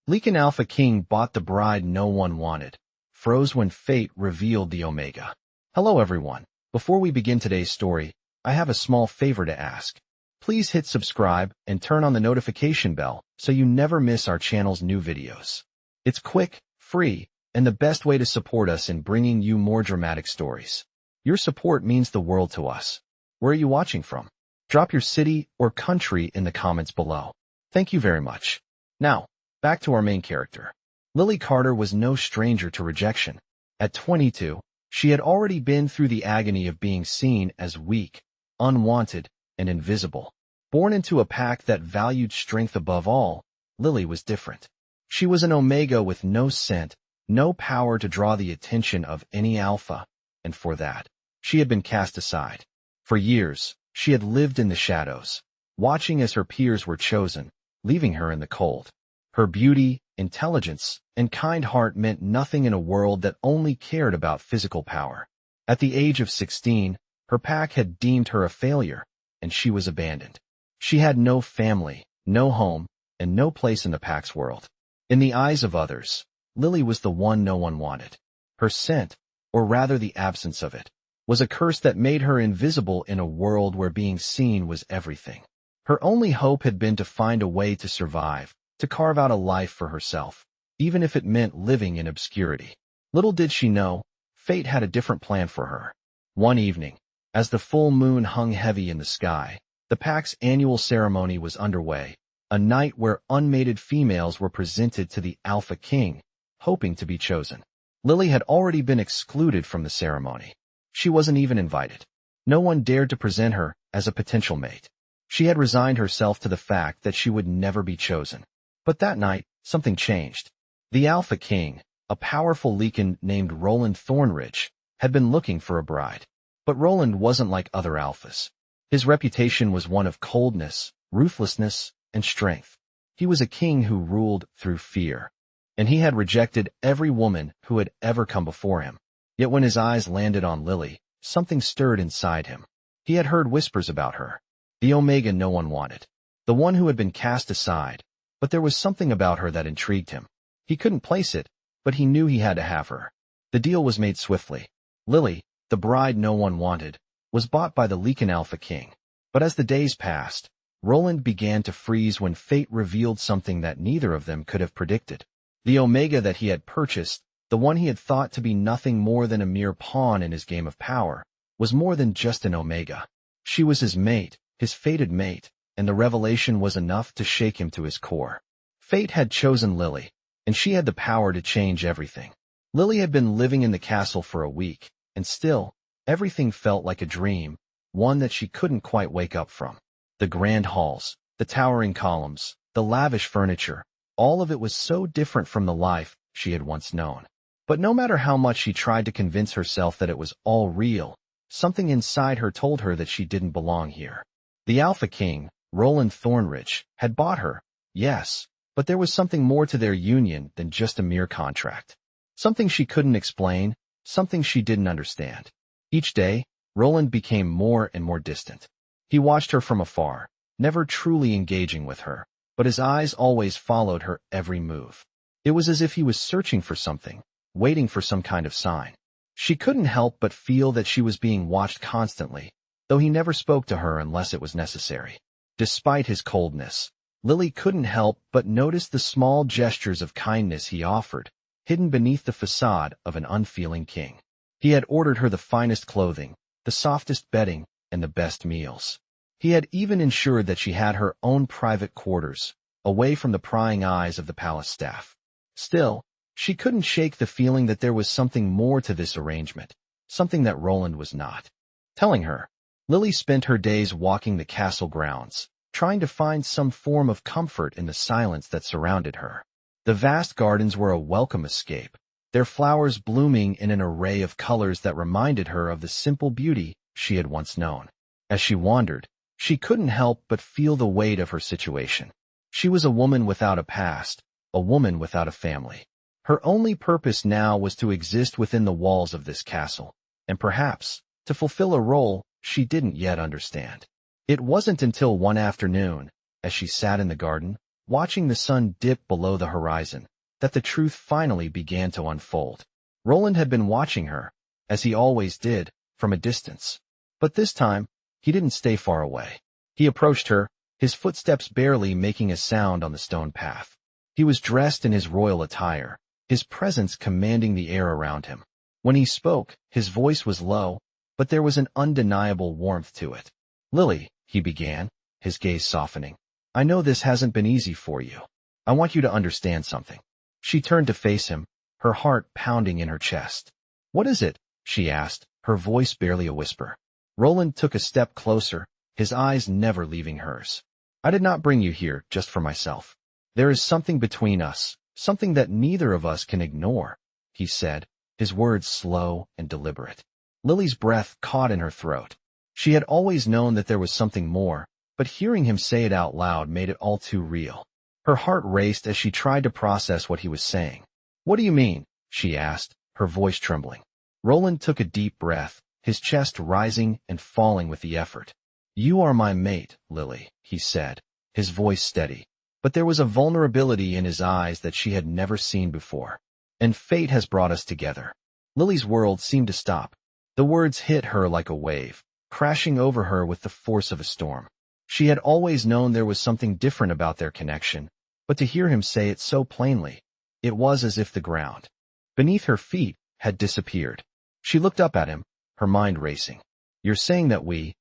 Lycan Alpha King bought the bride no one wanted, froze when fate revealed the Omega. Hello everyone. Before we begin today's story, I have a small favor to ask. Please hit subscribe and turn on the notification bell so you never miss our channel's new videos. It's quick, free, and the best way to support us in bringing you more dramatic stories. Your support means the world to us. Where are you watching from? Drop your city or country in the comments below. Thank you very much. Now, back to our main character. Lily Carter was no stranger to rejection. At 22, she had already been through the agony of being seen as weak, unwanted, and invisible. Born into a pack that valued strength above all, Lily was different. She was an Omega with no scent, no power to draw the attention of any Alpha, and for that, she had been cast aside. For years, she had lived in the shadows, watching as her peers were chosen, leaving her in the cold. Her beauty, intelligence, and kind heart meant nothing in a world that only cared about physical power. At the age of 16, her pack had deemed her a failure, and she was abandoned. She had no family, no home, and no place in the pack's world. In the eyes of others, Lily was the one no one wanted. Her scent, or rather the absence of it, was a curse that made her invisible in a world where being seen was everything. Her only hope had been to find a way to survive, to carve out a life for herself, even if it meant living in obscurity. Little did she know, fate had a different plan for her. One evening, as the full moon hung heavy in the sky, the pack's annual ceremony was underway, a night where unmated females were presented to the Alpha King, hoping to be chosen. Lily had already been excluded from the ceremony. She wasn't even invited. No one dared to present her as a potential mate. She had resigned herself to the fact that she would never be chosen. But that night, something changed. The Alpha King, a powerful Lycan named Roland Thornridge, had been looking for a bride. But Roland wasn't like other alphas. His reputation was one of coldness, ruthlessness, and strength. He was a king who ruled through fear, and he had rejected every woman who had ever come before him. Yet when his eyes landed on Lily, something stirred inside him. He had heard whispers about her, the Omega no one wanted, the one who had been cast aside, but there was something about her that intrigued him. He couldn't place it, but he knew he had to have her. The deal was made swiftly. Lily, the bride no one wanted, was bought by the Lycan Alpha King. But as the days passed, Roland began to freeze when fate revealed something that neither of them could have predicted. The Omega that he had purchased, the one he had thought to be nothing more than a mere pawn in his game of power, was more than just an Omega. She was his mate, his fated mate, and the revelation was enough to shake him to his core. Fate had chosen Lily, and she had the power to change everything. Lily had been living in the castle for a week, and still, everything felt like a dream, one that she couldn't quite wake up from. The grand halls, the towering columns, the lavish furniture, all of it was so different from the life she had once known. But no matter how much she tried to convince herself that it was all real, something inside her told her that she didn't belong here. The Alpha King, Roland Thornridge, had bought her, yes, but there was something more to their union than just a mere contract. Something she couldn't explain, something she didn't understand. Each day, Roland became more and more distant. He watched her from afar, never truly engaging with her, but his eyes always followed her every move. It was as if he was searching for something, waiting for some kind of sign. She couldn't help but feel that she was being watched constantly, though he never spoke to her unless it was necessary. Despite his coldness, Lily couldn't help but notice the small gestures of kindness he offered, hidden beneath the facade of an unfeeling king. He had ordered her the finest clothing, the softest bedding, and the best meals. He had even ensured that she had her own private quarters, away from the prying eyes of the palace staff. Still, she couldn't shake the feeling that there was something more to this arrangement, something that Roland was not telling her. Lily spent her days walking the castle grounds, trying to find some form of comfort in the silence that surrounded her. The vast gardens were a welcome escape, their flowers blooming in an array of colors that reminded her of the simple beauty she had once known. As she wandered, she couldn't help but feel the weight of her situation. She was a woman without a past, a woman without a family. Her only purpose now was to exist within the walls of this castle, and perhaps to fulfill a role she didn't yet understand. It wasn't until one afternoon, as she sat in the garden, watching the sun dip below the horizon, that the truth finally began to unfold. Roland had been watching her, as he always did, from a distance. But this time, he didn't stay far away. He approached her, his footsteps barely making a sound on the stone path. He was dressed in his royal attire, his presence commanding the air around him. When he spoke, his voice was low, but there was an undeniable warmth to it. "Lily," he began, his gaze softening, "I know this hasn't been easy for you. I want you to understand something." She turned to face him, her heart pounding in her chest. "What is it?" she asked, her voice barely a whisper. Roland took a step closer, his eyes never leaving hers. "I did not bring you here just for myself. There is something between us, something that neither of us can ignore," he said, his words slow and deliberate. Lily's breath caught in her throat. She had always known that there was something more, but hearing him say it out loud made it all too real. Her heart raced as she tried to process what he was saying. "What do you mean?" she asked, her voice trembling. Roland took a deep breath, his chest rising and falling with the effort. "You are my mate, Lily," he said, his voice steady. But there was a vulnerability in his eyes that she had never seen before. "And fate has brought us together." Lily's world seemed to stop. The words hit her like a wave, crashing over her with the force of a storm. She had always known there was something different about their connection, but to hear him say it so plainly, it was as if the ground beneath her feet had disappeared. She looked up at him, her mind racing. "You're saying that we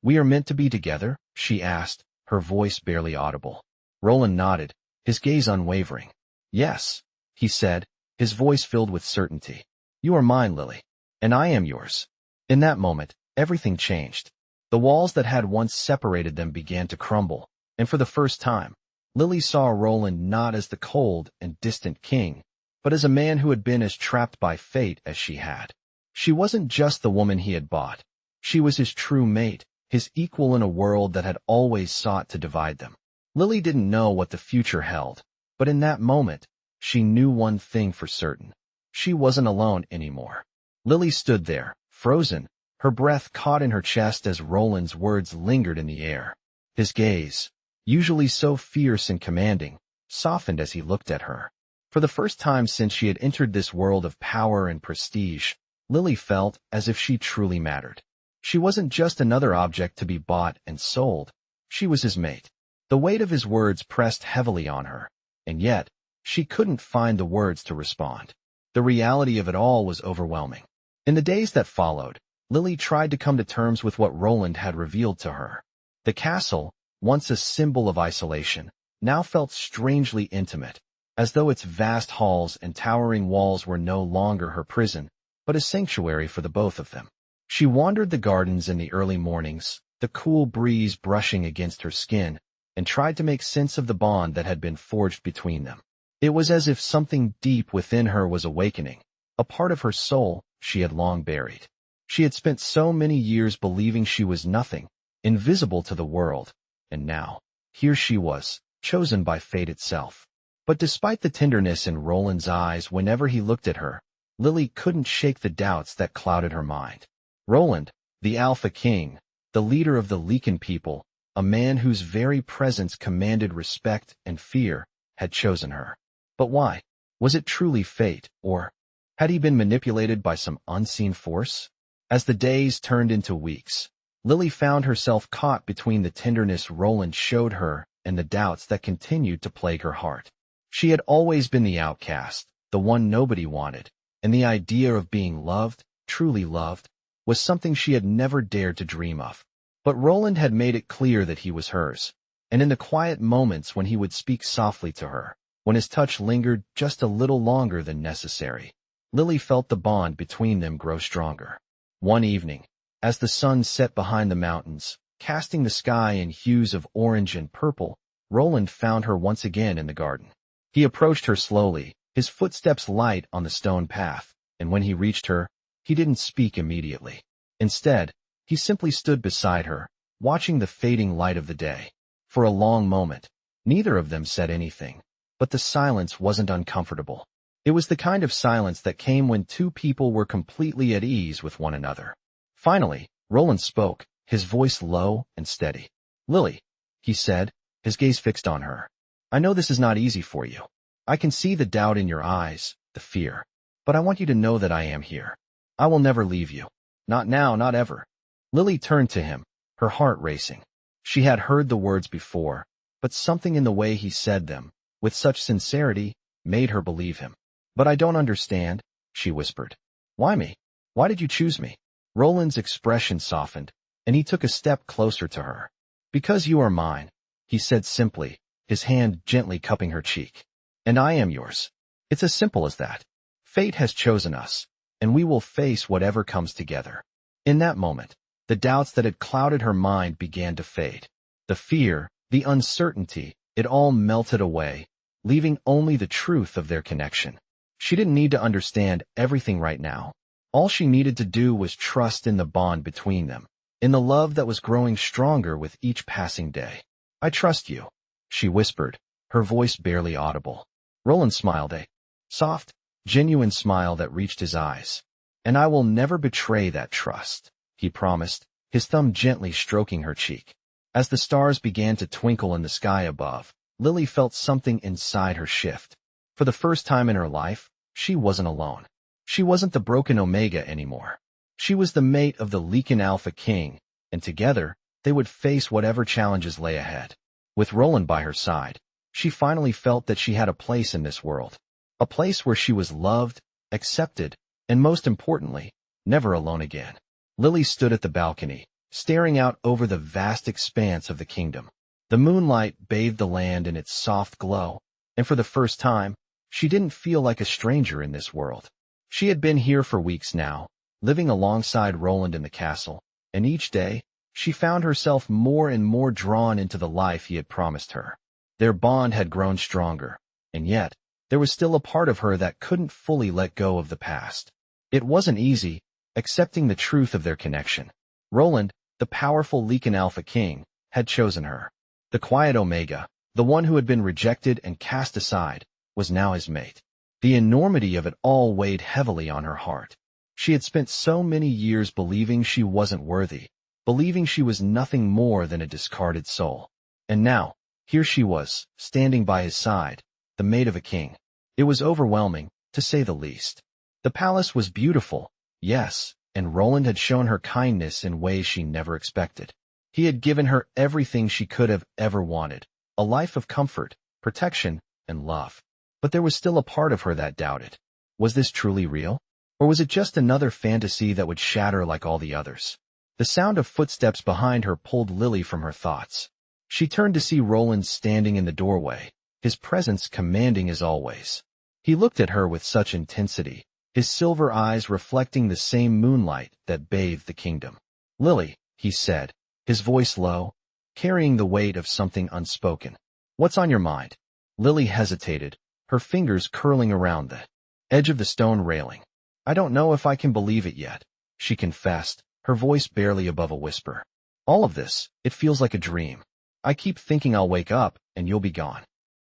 are meant to be together?" she asked, her voice barely audible. Roland nodded, his gaze unwavering. "Yes," he said, his voice filled with certainty. "You are mine, Lily, and I am yours." In that moment, everything changed. The walls that had once separated them began to crumble, and for the first time, Lily saw Roland not as the cold and distant king, but as a man who had been as trapped by fate as she had. She wasn't just the woman he had bought. She was his true mate, his equal in a world that had always sought to divide them. Lily didn't know what the future held, but in that moment, she knew one thing for certain. She wasn't alone anymore. Lily stood there, frozen, her breath caught in her chest as Roland's words lingered in the air. His gaze, usually so fierce and commanding, softened as he looked at her. For the first time since she had entered this world of power and prestige, Lily felt as if she truly mattered. She wasn't just another object to be bought and sold. She was his mate. The weight of his words pressed heavily on her, and yet, she couldn't find the words to respond. The reality of it all was overwhelming. In the days that followed, Lily tried to come to terms with what Roland had revealed to her. The castle, once a symbol of isolation, now felt strangely intimate, as though its vast halls and towering walls were no longer her prison, but a sanctuary for the both of them. She wandered the gardens in the early mornings, the cool breeze brushing against her skin, and tried to make sense of the bond that had been forged between them. It was as if something deep within her was awakening, a part of her soul she had long buried. She had spent so many years believing she was nothing, invisible to the world, and now, here she was, chosen by fate itself. But despite the tenderness in Roland's eyes whenever he looked at her, Lily couldn't shake the doubts that clouded her mind. Roland, the Alpha King, the leader of the Lycan people, a man whose very presence commanded respect and fear, had chosen her. But why? Was it truly fate, or had he been manipulated by some unseen force? As the days turned into weeks, Lily found herself caught between the tenderness Roland showed her and the doubts that continued to plague her heart. She had always been the outcast, the one nobody wanted, and the idea of being loved, truly loved, was something she had never dared to dream of. But Roland had made it clear that he was hers, and in the quiet moments when he would speak softly to her, when his touch lingered just a little longer than necessary, Lily felt the bond between them grow stronger. One evening, as the sun set behind the mountains, casting the sky in hues of orange and purple, Roland found her once again in the garden. He approached her slowly, his footsteps light on the stone path, and when he reached her, he didn't speak immediately. Instead, he simply stood beside her, watching the fading light of the day. For a long moment, neither of them said anything, but the silence wasn't uncomfortable. It was the kind of silence that came when two people were completely at ease with one another. Finally, Roland spoke, his voice low and steady. "Lily," he said, his gaze fixed on her. I know this is not easy for you. I can see the doubt in your eyes, the fear. But I want you to know that I am here. I will never leave you. Not now, not ever. Lily turned to him, her heart racing. She had heard the words before, but something in the way he said them, with such sincerity, made her believe him. But I don't understand, she whispered. Why me? Why did you choose me? Roland's expression softened, and he took a step closer to her. Because you are mine, he said simply, his hand gently cupping her cheek. And I am yours. It's as simple as that. Fate has chosen us, and we will face whatever comes together. In that moment, the doubts that had clouded her mind began to fade. The fear, the uncertainty, it all melted away, leaving only the truth of their connection. She didn't need to understand everything right now. All she needed to do was trust in the bond between them, in the love that was growing stronger with each passing day. I trust you, she whispered, her voice barely audible. Roland smiled, a soft, genuine smile that reached his eyes. And I will never betray that trust, he promised, his thumb gently stroking her cheek. As the stars began to twinkle in the sky above, Lily felt something inside her shift. For the first time in her life, she wasn't alone. She wasn't the broken Omega anymore. She was the mate of the Lycan Alpha King, and together, they would face whatever challenges lay ahead. With Roland by her side, she finally felt that she had a place in this world. A place where she was loved, accepted, and most importantly, never alone again. Lily stood at the balcony, staring out over the vast expanse of the kingdom. The moonlight bathed the land in its soft glow, and for the first time, she didn't feel like a stranger in this world. She had been here for weeks now, living alongside Roland in the castle, and each day, she found herself more and more drawn into the life he had promised her. Their bond had grown stronger, and yet, there was still a part of her that couldn't fully let go of the past. It wasn't easy, accepting the truth of their connection. Roland, the powerful Lycan Alpha King, had chosen her. The quiet Omega, the one who had been rejected and cast aside, was now his mate. The enormity of it all weighed heavily on her heart. She had spent so many years believing she wasn't worthy, believing she was nothing more than a discarded soul. And now, here she was, standing by his side, the mate of a king. It was overwhelming, to say the least. The palace was beautiful, yes, and Roland had shown her kindness in ways she never expected. He had given her everything she could have ever wanted, a life of comfort, protection, and love. But there was still a part of her that doubted. Was this truly real? Or was it just another fantasy that would shatter like all the others? The sound of footsteps behind her pulled Lily from her thoughts. She turned to see Roland standing in the doorway, his presence commanding as always. He looked at her with such intensity, his silver eyes reflecting the same moonlight that bathed the kingdom. Lily, he said, his voice low, carrying the weight of something unspoken. What's on your mind? Lily hesitated, her fingers curling around the edge of the stone railing. I don't know if I can believe it yet, she confessed, her voice barely above a whisper. All of this, it feels like a dream. I keep thinking I'll wake up, and you'll be gone.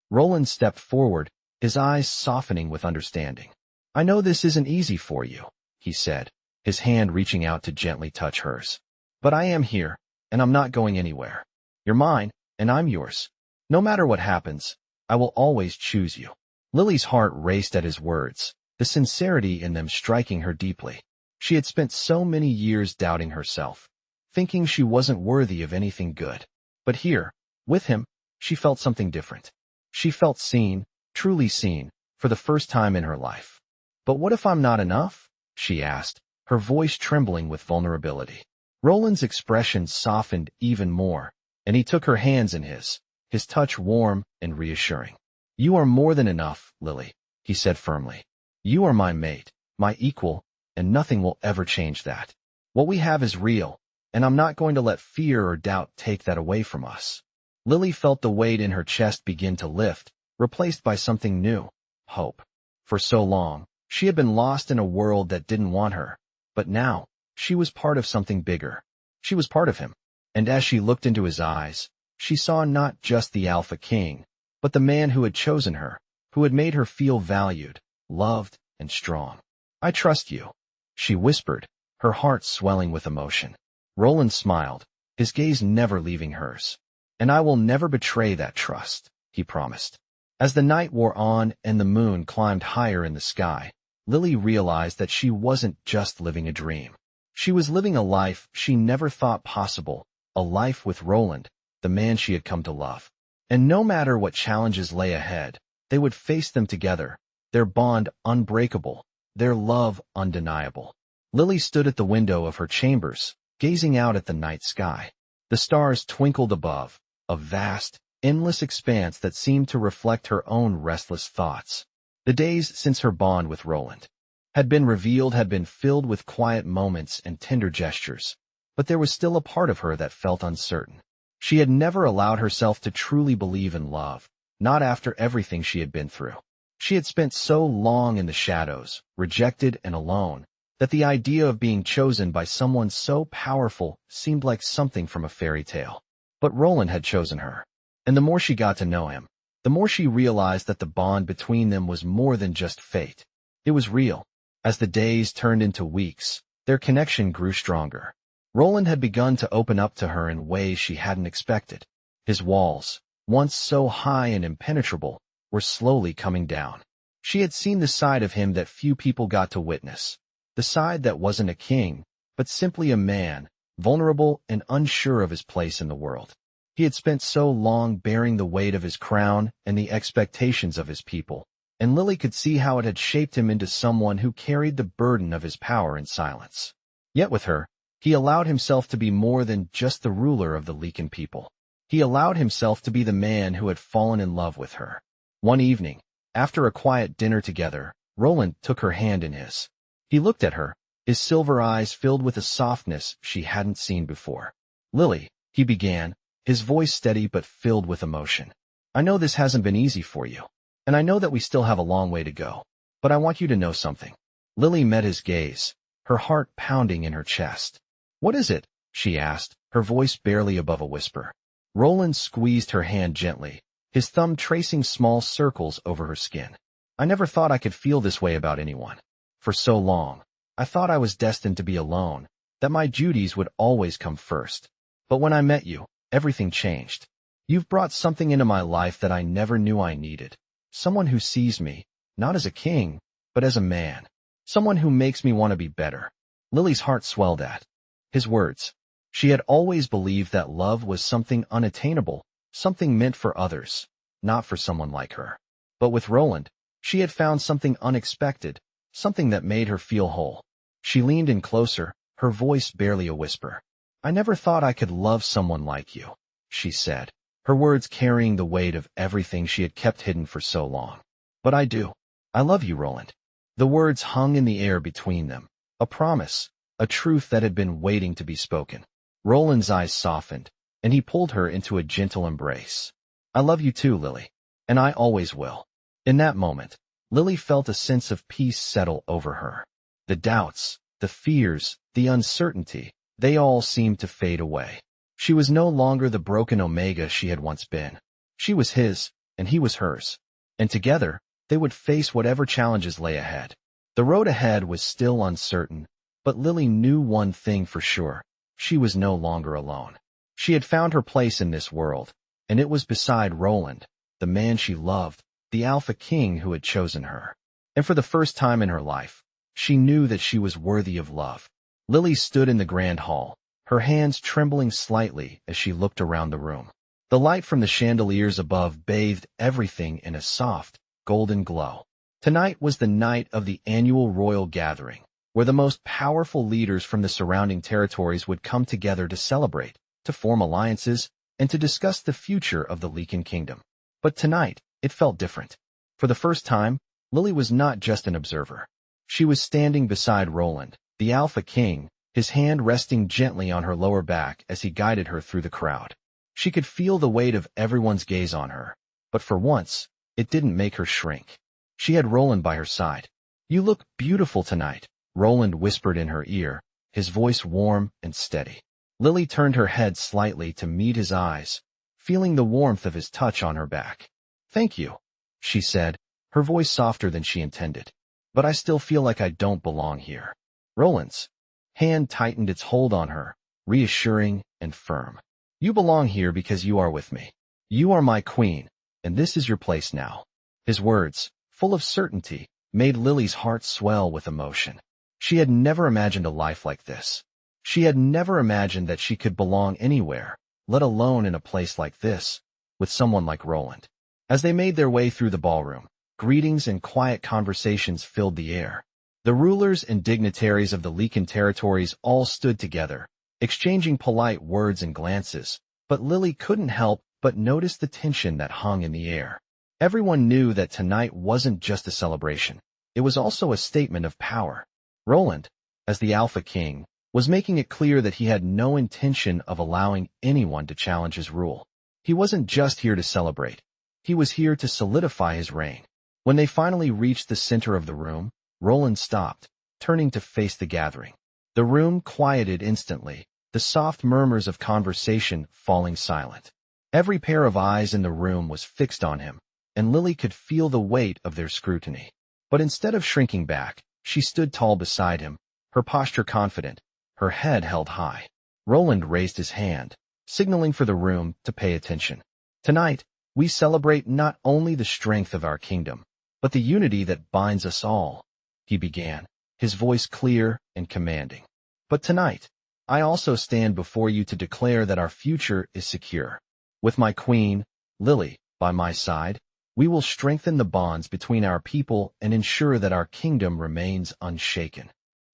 Roland stepped forward, his eyes softening with understanding. I know this isn't easy for you, he said, his hand reaching out to gently touch hers. But I am here, and I'm not going anywhere. You're mine, and I'm yours. No matter what happens, I will always choose you. Lily's heart raced at his words, the sincerity in them striking her deeply. She had spent so many years doubting herself, thinking she wasn't worthy of anything good. But here, with him, she felt something different. She felt seen, truly seen, for the first time in her life. But what if I'm not enough? She asked, her voice trembling with vulnerability. Roland's expression softened even more, and he took her hands in his touch warm and reassuring. You are more than enough, Lily, he said firmly. You are my mate, my equal, and nothing will ever change that. What we have is real, and I'm not going to let fear or doubt take that away from us. Lily felt the weight in her chest begin to lift, replaced by something new, hope. For so long, she had been lost in a world that didn't want her, but now, she was part of something bigger. She was part of him, and as she looked into his eyes, she saw not just the Alpha King, but the man who had chosen her, who had made her feel valued, loved, and strong. I trust you, she whispered, her heart swelling with emotion. Roland smiled, his gaze never leaving hers. And I will never betray that trust. he promised. As the night wore on and the moon climbed higher in the sky, Lily realized that she wasn't just living a dream. She was living a life she never thought possible, a life with Roland, the man she had come to love. And no matter what challenges lay ahead, they would face them together, their bond unbreakable, their love undeniable. Lily stood at the window of her chambers, gazing out at the night sky. The stars twinkled above, a vast, endless expanse that seemed to reflect her own restless thoughts. The days since her bond with Roland had been filled with quiet moments and tender gestures, but there was still a part of her that felt uncertain. She had never allowed herself to truly believe in love, not after everything she had been through. She had spent so long in the shadows, rejected and alone, that the idea of being chosen by someone so powerful seemed like something from a fairy tale. But Roland had chosen her, and the more she got to know him, the more she realized that the bond between them was more than just fate. It was real. As the days turned into weeks, their connection grew stronger. Roland had begun to open up to her in ways she hadn't expected. His walls, once so high and impenetrable, were slowly coming down. She had seen the side of him that few people got to witness, the side that wasn't a king, but simply a man, vulnerable and unsure of his place in the world. He had spent so long bearing the weight of his crown and the expectations of his people, and Lily could see how it had shaped him into someone who carried the burden of his power in silence. Yet with her, he allowed himself to be more than just the ruler of the Lycan people. He allowed himself to be the man who had fallen in love with her. One evening, after a quiet dinner together, Roland took her hand in his. He looked at her, his silver eyes filled with a softness she hadn't seen before. "Lily," he began, his voice steady but filled with emotion. "I know this hasn't been easy for you, and I know that we still have a long way to go, but I want you to know something." Lily met his gaze, her heart pounding in her chest. "What is it?" she asked, her voice barely above a whisper. Roland squeezed her hand gently, his thumb tracing small circles over her skin. "I never thought I could feel this way about anyone. For so long, I thought I was destined to be alone, that my duties would always come first. But when I met you, everything changed. You've brought something into my life that I never knew I needed. Someone who sees me, not as a king, but as a man. Someone who makes me want to be better." Lily's heart swelled at his words. She had always believed that love was something unattainable, something meant for others, not for someone like her. But with Roland, she had found something unexpected, something that made her feel whole. She leaned in closer, her voice barely a whisper. "I never thought I could love someone like you," she said, her words carrying the weight of everything she had kept hidden for so long. "But I do. I love you, Roland." The words hung in the air between them, a promise, a truth that had been waiting to be spoken. Roland's eyes softened, and he pulled her into a gentle embrace. "I love you too, Lily, and I always will." In that moment, Lily felt a sense of peace settle over her. The doubts, the fears, the uncertainty, they all seemed to fade away. She was no longer the broken Omega she had once been. She was his, and he was hers. And together, they would face whatever challenges lay ahead. The road ahead was still uncertain, but Lily knew one thing for sure. She was no longer alone. She had found her place in this world, and it was beside Roland, the man she loved, the Alpha King who had chosen her. And for the first time in her life, she knew that she was worthy of love. Lily stood in the grand hall, her hands trembling slightly as she looked around the room. The light from the chandeliers above bathed everything in a soft, golden glow. Tonight was the night of the annual royal gathering, where the most powerful leaders from the surrounding territories would come together to celebrate, to form alliances, and to discuss the future of the Lycan kingdom. But tonight, it felt different. For the first time, Lily was not just an observer. She was standing beside Roland, the Alpha King, his hand resting gently on her lower back as he guided her through the crowd. She could feel the weight of everyone's gaze on her, but for once, it didn't make her shrink. She had Roland by her side. "You look beautiful tonight," Roland whispered in her ear, his voice warm and steady. Lily turned her head slightly to meet his eyes, feeling the warmth of his touch on her back. "Thank you," she said, her voice softer than she intended. "But I still feel like I don't belong here." Roland's hand tightened its hold on her, reassuring and firm. "You belong here because you are with me. You are my queen, and this is your place now." His words, full of certainty, made Lily's heart swell with emotion. She had never imagined a life like this. She had never imagined that she could belong anywhere, let alone in a place like this, with someone like Roland. As they made their way through the ballroom, greetings and quiet conversations filled the air. The rulers and dignitaries of the Lycan territories all stood together, exchanging polite words and glances, but Lily couldn't help but notice the tension that hung in the air. Everyone knew that tonight wasn't just a celebration. It was also a statement of power. Roland, as the Alpha King, was making it clear that he had no intention of allowing anyone to challenge his rule. He wasn't just here to celebrate. He was here to solidify his reign. When they finally reached the center of the room, Roland stopped, turning to face the gathering. The room quieted instantly, the soft murmurs of conversation falling silent. Every pair of eyes in the room was fixed on him, and Lily could feel the weight of their scrutiny. But instead of shrinking back, she stood tall beside him, her posture confident, her head held high. Roland raised his hand, signaling for the room to pay attention. "Tonight, we celebrate not only the strength of our kingdom, but the unity that binds us all," he began, his voice clear and commanding. "But tonight, I also stand before you to declare that our future is secure. With my queen, Lily, by my side, we will strengthen the bonds between our people and ensure that our kingdom remains unshaken."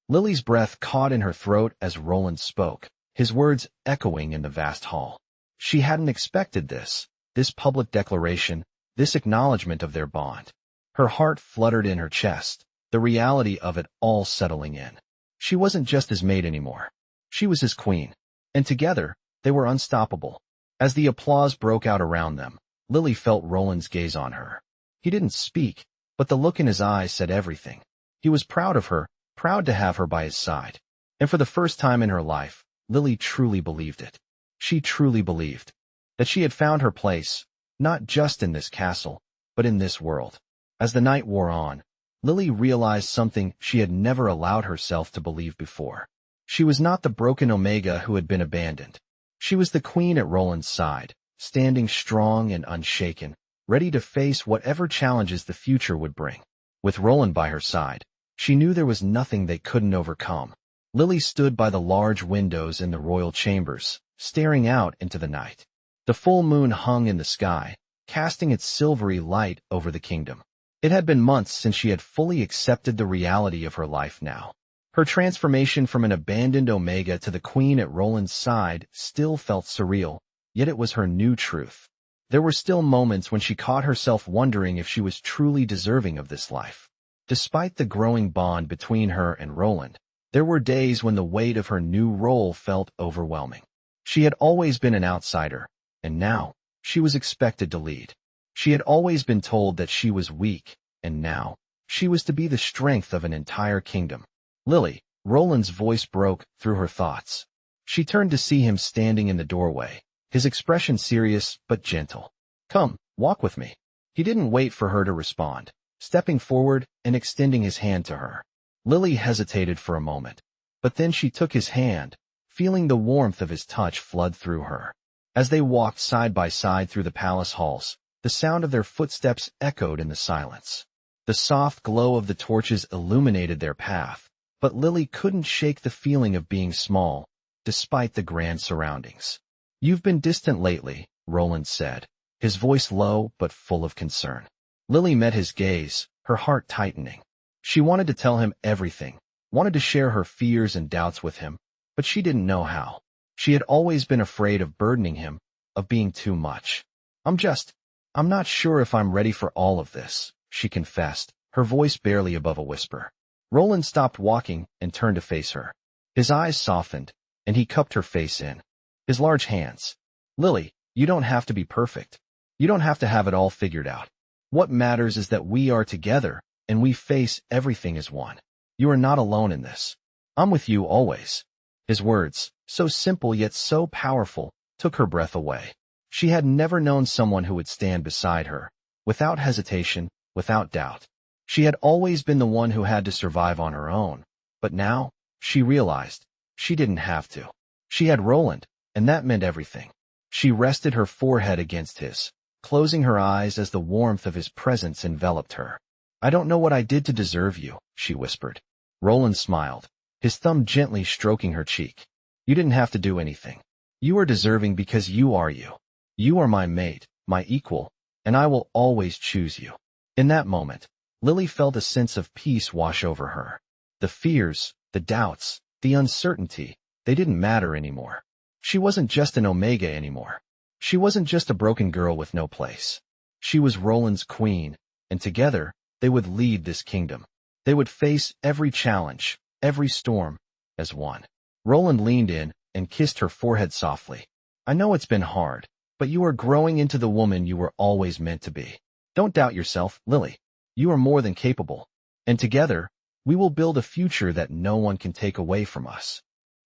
Lily's breath caught in her throat as Roland spoke, his words echoing in the vast hall. She hadn't expected this public declaration, this acknowledgement of their bond. Her heart fluttered in her chest, the reality of it all settling in. She wasn't just his maid anymore. She was his queen, and together, they were unstoppable. As the applause broke out around them, Lily felt Roland's gaze on her. He didn't speak, but the look in his eyes said everything. He was proud of her, proud to have her by his side. And for the first time in her life, Lily truly believed it. She truly believed that she had found her place, not just in this castle, but in this world. As the night wore on, Lily realized something she had never allowed herself to believe before. She was not the broken Omega who had been abandoned. She was the queen at Roland's side, standing strong and unshaken, ready to face whatever challenges the future would bring. With Roland by her side, she knew there was nothing they couldn't overcome. Lily stood by the large windows in the royal chambers, staring out into the night. The full moon hung in the sky, casting its silvery light over the kingdom. It had been months since she had fully accepted the reality of her life now. Her transformation from an abandoned Omega to the queen at Roland's side still felt surreal, yet it was her new truth. There were still moments when she caught herself wondering if she was truly deserving of this life. Despite the growing bond between her and Roland, there were days when the weight of her new role felt overwhelming. She had always been an outsider, and now, she was expected to lead. She had always been told that she was weak, and now, she was to be the strength of an entire kingdom. "Lily," Roland's voice broke through her thoughts. She turned to see him standing in the doorway, his expression serious but gentle. "Come, walk with me." He didn't wait for her to respond, stepping forward and extending his hand to her. Lily hesitated for a moment, but then she took his hand, feeling the warmth of his touch flood through her. As they walked side by side through the palace halls, the sound of their footsteps echoed in the silence. The soft glow of the torches illuminated their path, but Lily couldn't shake the feeling of being small, despite the grand surroundings. "You've been distant lately," Roland said, his voice low but full of concern. Lily met his gaze, her heart tightening. She wanted to tell him everything, wanted to share her fears and doubts with him, but she didn't know how. She had always been afraid of burdening him, of being too much. I'm not sure if I'm ready for all of this," she confessed, her voice barely above a whisper. Roland stopped walking and turned to face her. His eyes softened, and he cupped her face in his large hands. "Lily, you don't have to be perfect. You don't have to have it all figured out. What matters is that we are together, and we face everything as one. You are not alone in this. I'm with you always." His words, so simple yet so powerful, took her breath away. She had never known someone who would stand beside her, without hesitation, without doubt. She had always been the one who had to survive on her own, but now, she realized, she didn't have to. She had Roland, and that meant everything. She rested her forehead against his, closing her eyes as the warmth of his presence enveloped her. "I don't know what I did to deserve you," she whispered. Roland smiled, his thumb gently stroking her cheek. "You didn't have to do anything. You are deserving because you are you. You are my mate, my equal, and I will always choose you." In that moment, Lily felt a sense of peace wash over her. The fears, the doubts, the uncertainty, they didn't matter anymore. She wasn't just an Omega anymore. She wasn't just a broken girl with no place. She was Roland's queen, and together, they would lead this kingdom. They would face every challenge, every storm, as one. Roland leaned in and kissed her forehead softly. "I know it's been hard, but you are growing into the woman you were always meant to be. Don't doubt yourself, Lily. You are more than capable. And together, we will build a future that no one can take away from us."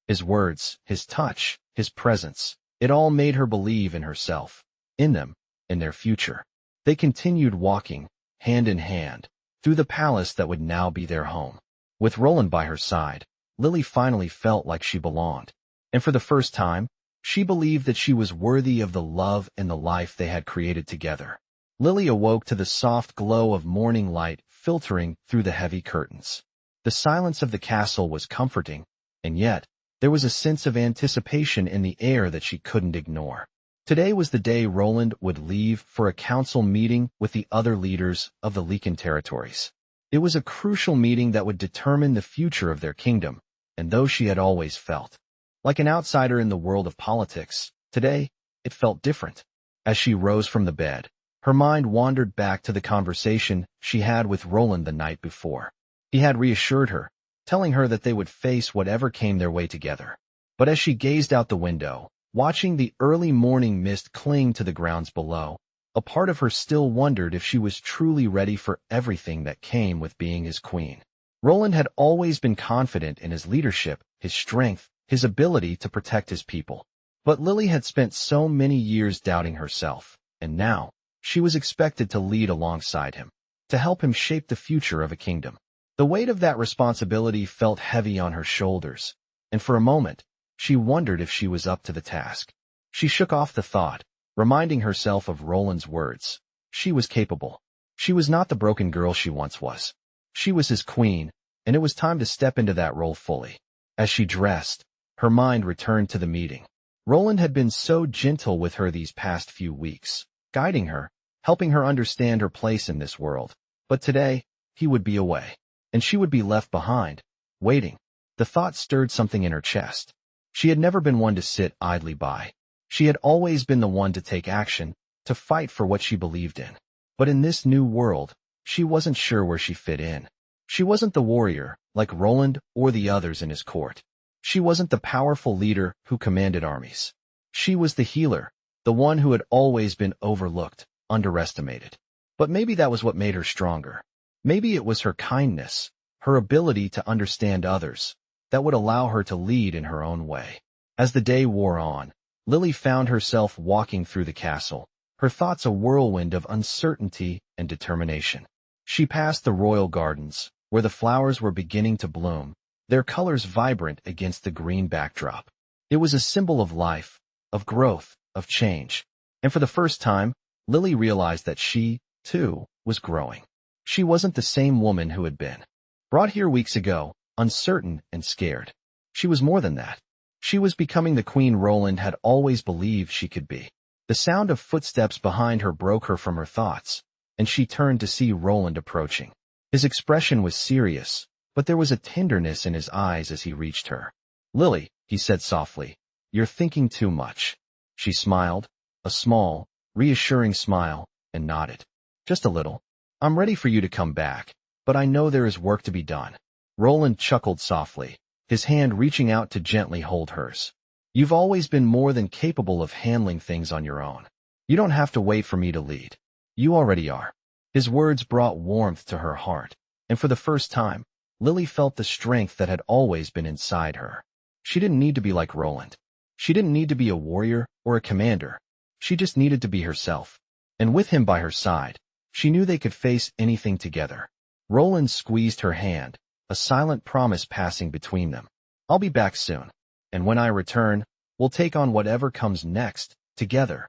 His words, his touch, his presence, it all made her believe in herself, in them, in their future. They continued walking, hand in hand, through the palace that would now be their home. With Roland by her side, Lily finally felt like she belonged. And for the first time, she believed that she was worthy of the love and the life they had created together. Lily awoke to the soft glow of morning light filtering through the heavy curtains. The silence of the castle was comforting, and yet, there was a sense of anticipation in the air that she couldn't ignore. Today was the day Roland would leave for a council meeting with the other leaders of the Lycan territories. It was a crucial meeting that would determine the future of their kingdom, and though she had always felt like an outsider in the world of politics, today, it felt different. As she rose from the bed, her mind wandered back to the conversation she had with Roland the night before. He had reassured her, telling her that they would face whatever came their way together. But as she gazed out the window, watching the early morning mist cling to the grounds below, a part of her still wondered if she was truly ready for everything that came with being his queen. Roland had always been confident in his leadership, his strength, his ability to protect his people. But Lily had spent so many years doubting herself, and now, she was expected to lead alongside him, to help him shape the future of a kingdom. The weight of that responsibility felt heavy on her shoulders, and for a moment, she wondered if she was up to the task. She shook off the thought, reminding herself of Roland's words. She was capable. She was not the broken girl she once was. She was his queen, and it was time to step into that role fully. As she dressed, her mind returned to the meeting. Roland had been so gentle with her these past few weeks, guiding her, helping her understand her place in this world. But today, he would be away, and she would be left behind, waiting. The thought stirred something in her chest. She had never been one to sit idly by. She had always been the one to take action, to fight for what she believed in. But in this new world, she wasn't sure where she fit in. She wasn't the warrior, like Roland or the others in his court. She wasn't the powerful leader who commanded armies. She was the healer, the one who had always been overlooked, underestimated. But maybe that was what made her stronger. Maybe it was her kindness, her ability to understand others, that would allow her to lead in her own way. As the day wore on, Lily found herself walking through the castle, her thoughts a whirlwind of uncertainty and determination. She passed the royal gardens, where the flowers were beginning to bloom, their colors vibrant against the green backdrop. It was a symbol of life, of growth, of change. And for the first time, Lily realized that she, too, was growing. She wasn't the same woman who had been brought here weeks ago, uncertain and scared. She was more than that. She was becoming the queen Roland had always believed she could be. The sound of footsteps behind her broke her from her thoughts, and she turned to see Roland approaching. His expression was serious, but there was a tenderness in his eyes as he reached her. "Lily," he said softly, "you're thinking too much." She smiled, a small, reassuring smile, and nodded. "Just a little. I'm ready for you to come back, but I know there is work to be done." Roland chuckled softly, his hand reaching out to gently hold hers. "You've always been more than capable of handling things on your own. You don't have to wait for me to lead. You already are." His words brought warmth to her heart, and for the first time, Lily felt the strength that had always been inside her. She didn't need to be like Roland. She didn't need to be a warrior or a commander. She just needed to be herself. And with him by her side, she knew they could face anything together. Roland squeezed her hand, a silent promise passing between them. "I'll be back soon, and when I return, we'll take on whatever comes next, together."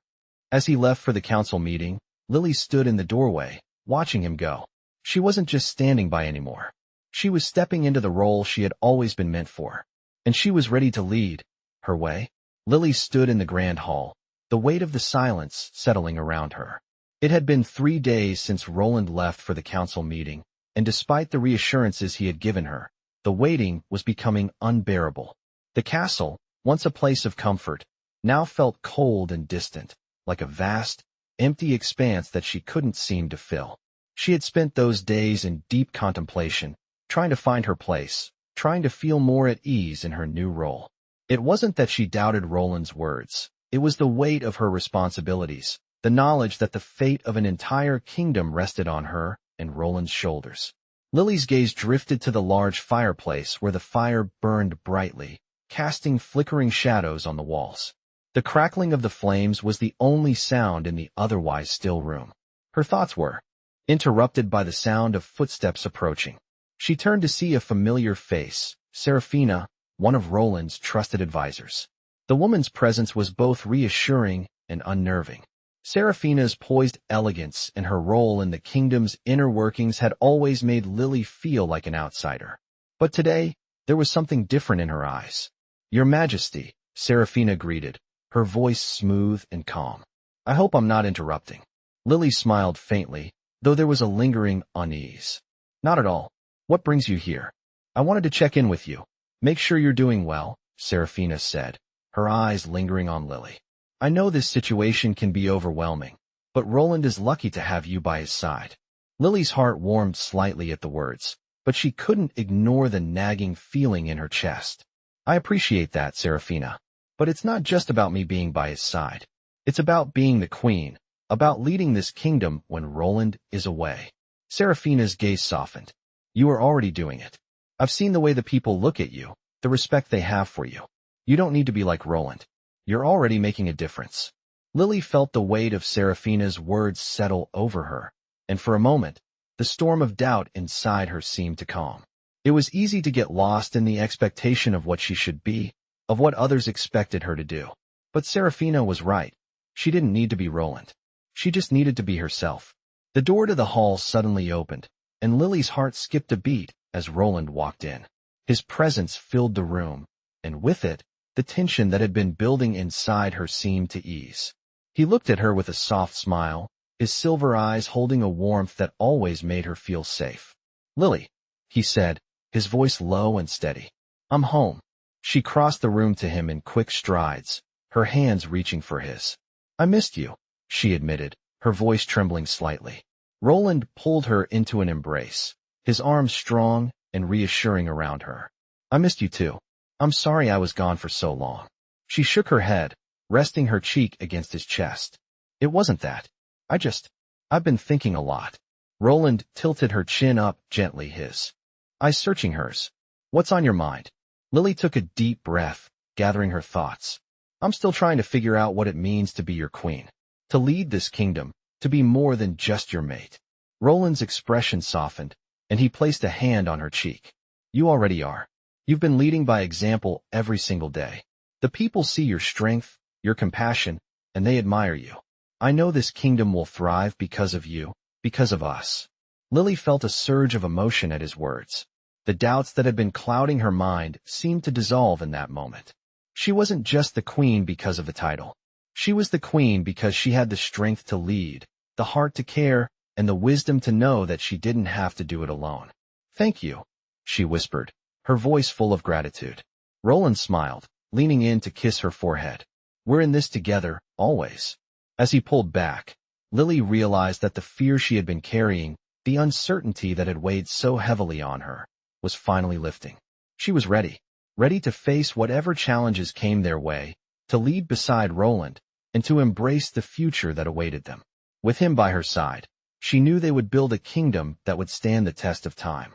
As he left for the council meeting, Lily stood in the doorway, watching him go. She wasn't just standing by anymore. She was stepping into the role she had always been meant for. And she was ready to lead her way. Lily stood in the grand hall, the weight of the silence settling around her. It had been 3 days since Roland left for the council meeting, and despite the reassurances he had given her, the waiting was becoming unbearable. The castle, once a place of comfort, now felt cold and distant, like a vast, empty expanse that she couldn't seem to fill. She had spent those days in deep contemplation, trying to find her place, trying to feel more at ease in her new role. It wasn't that she doubted Roland's words. It was the weight of her responsibilities, the knowledge that the fate of an entire kingdom rested on her and Roland's shoulders. Lily's gaze drifted to the large fireplace where the fire burned brightly, casting flickering shadows on the walls. The crackling of the flames was the only sound in the otherwise still room. Her thoughts were interrupted by the sound of footsteps approaching. She turned to see a familiar face, Seraphina, one of Roland's trusted advisors. The woman's presence was both reassuring and unnerving. Seraphina's poised elegance and her role in the kingdom's inner workings had always made Lily feel like an outsider. But today, there was something different in her eyes. "Your Majesty," Seraphina greeted, her voice smooth and calm. "I hope I'm not interrupting." Lily smiled faintly, though there was a lingering unease. "Not at all. What brings you here?" "I wanted to check in with you. Make sure you're doing well," Seraphina said, her eyes lingering on Lily. "I know this situation can be overwhelming, but Roland is lucky to have you by his side." Lily's heart warmed slightly at the words, but she couldn't ignore the nagging feeling in her chest. "I appreciate that, Seraphina. But it's not just about me being by his side. It's about being the queen, about leading this kingdom when Roland is away." Seraphina's gaze softened. "You are already doing it. I've seen the way the people look at you, the respect they have for you. You don't need to be like Roland. You're already making a difference." Lily felt the weight of Seraphina's words settle over her, and for a moment, the storm of doubt inside her seemed to calm. It was easy to get lost in the expectation of what she should be, of what others expected her to do. But Seraphina was right. She didn't need to be Roland. She just needed to be herself. The door to the hall suddenly opened, and Lily's heart skipped a beat as Roland walked in. His presence filled the room, and with it, the tension that had been building inside her seemed to ease. He looked at her with a soft smile, his silver eyes holding a warmth that always made her feel safe. "Lily," he said, his voice low and steady. "I'm home." She crossed the room to him in quick strides, her hands reaching for his. "I missed you," she admitted, her voice trembling slightly. Roland pulled her into an embrace, his arms strong and reassuring around her. "I missed you too. I'm sorry I was gone for so long." She shook her head, resting her cheek against his chest. "It wasn't that. I've been thinking a lot." Roland tilted her chin up gently, his eyes searching hers. "What's on your mind?" Lily took a deep breath, gathering her thoughts. "I'm still trying to figure out what it means to be your queen, to lead this kingdom, to be more than just your mate." Roland's expression softened, and he placed a hand on her cheek. "You already are. You've been leading by example every single day. The people see your strength, your compassion, and they admire you. I know this kingdom will thrive because of you, because of us." Lily felt a surge of emotion at his words. The doubts that had been clouding her mind seemed to dissolve in that moment. She wasn't just the queen because of the title. She was the queen because she had the strength to lead, the heart to care, and the wisdom to know that she didn't have to do it alone. "Thank you," she whispered, her voice full of gratitude. Roland smiled, leaning in to kiss her forehead. "We're in this together, always." As he pulled back, Lily realized that the fear she had been carrying, the uncertainty that had weighed so heavily on her, was finally lifting. She was ready to face whatever challenges came their way, to lead beside Roland, and to embrace the future that awaited them. With him by her side, she knew they would build a kingdom that would stand the test of time.